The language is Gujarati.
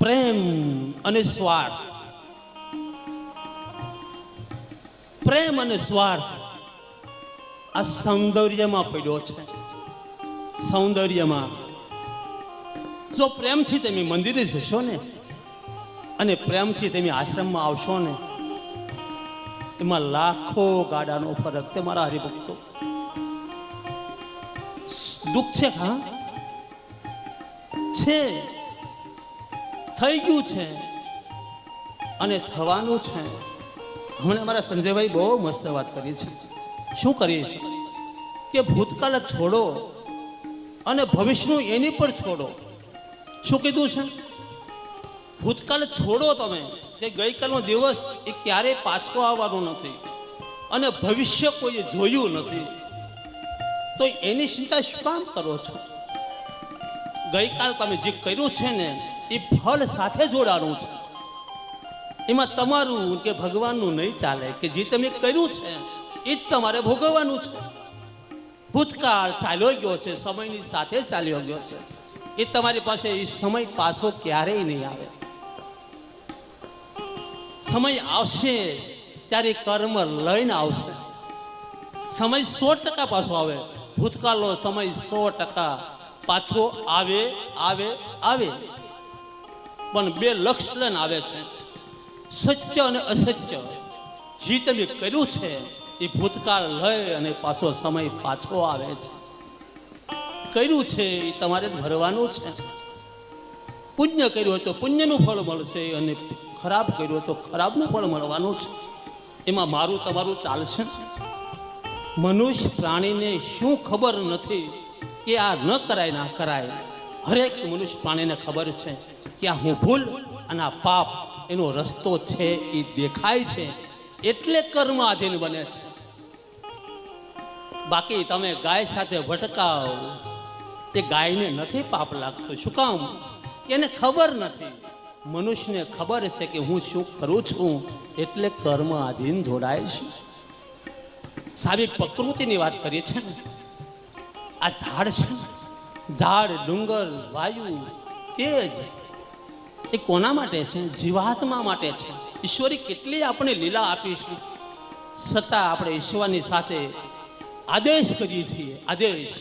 પ્રેમ અને સ્વાર્થ, પ્રેમ અને સ્વાર્થ આ સૌંદર્યમાં પડ્યો છે. સૌંદર્યમાં જો પ્રેમથી તમે મંદિરે જશો ને અને પ્રેમથી તમે આશ્રમમાં આવશો ને, એમાં લાખો ગાડાનો ફરક છે મારા હરિભક્તો. દુઃખ છે, હા છે, થઈ ગયું છે અને થવાનું છે. હમણાં મારા સંજયભાઈ બહુ મસ્ત વાત કરી છે. શું કરીશ કે ભૂતકાળ છોડો અને ભવિષ્યનું એની પર છોડો. શું કીધું છે? ભૂતકાળ છોડો તમે, કે ગઈકાલનો દિવસ એ ક્યારેય પાછો આવવાનો નથી અને ભવિષ્ય કોઈ જોયું નથી, તો એની ચિંતા શું કામ કરો છો? ગઈકાલ તમે જે કર્યું છે ને એ ફળ સાથે જોડાણું છે. એમાં તમારું કે ભગવાનનું નહીં ચાલે, કે જે તમે કર્યું છે એ જ તમારે ભોગવવાનું છે. ભૂતકાળ ચાલ્યો ગયો છે, સમયની સાથે ચાલ્યો ગયો છે. એ તમારી પાસે એ સમય પાછો ક્યારેય નહીં આવે. સમય આવશે ત્યારે કર્મ લઈને આવશે. સમય 100% પાછો આવે. ભૂતકાળનો સમય 100% પાછો આવે આવે આવે, પણ બે લક્ષ્ય લઈને આવે છે, સત્ય અને અસત્ય. જે તમે કર્યું છે એ ભૂતકાળ લઈ અને પાછો સમય પાછો આવે છે. કર્યું છે એ તમારે ભરવાનું છે. પુણ્ય કર્યું હોય તો પુણ્યનું ફળ મળશે અને ખરાબ કર્યું હોય તો ખરાબનું ફળ મળવાનું છે. એમાં મારું તમારું ચાલશે. મનુષ્ય પ્રાણીને શું ખબર નથી કે આ ન કરાય ના કરાય? હરેક મનુષ્ય પ્રાણીને ખબર છે કે આ હું ભૂલ અને આ પાપ એનો રસ્તો છે એ દેખાય છે, એટલે કર્મ આધીન બને છે. બાકી તમે ગાય સાથે ભટકાવ, એ ગાયને નથી પાપ લાગતું. શું કામ? એને ખબર નથી. મનુષ્યને ખબર છે કે હું શું કરું છું, એટલે કર્મ આધીન જોડાય છે. સાવિક પ્રકૃતિની વાત કરીએ છે ને, આ ઝાડ છે, ઝાડ, ડુંગર, વાયુ, તેજ, એ કોના માટે છે? જીવાત્મા માટે છે. ઈશ્વરે કેટલી આપણે લીલા આપી છે, છતાં આપણે ઈશ્વરની સાથે આદેશ કરીએ છીએ. આદેશ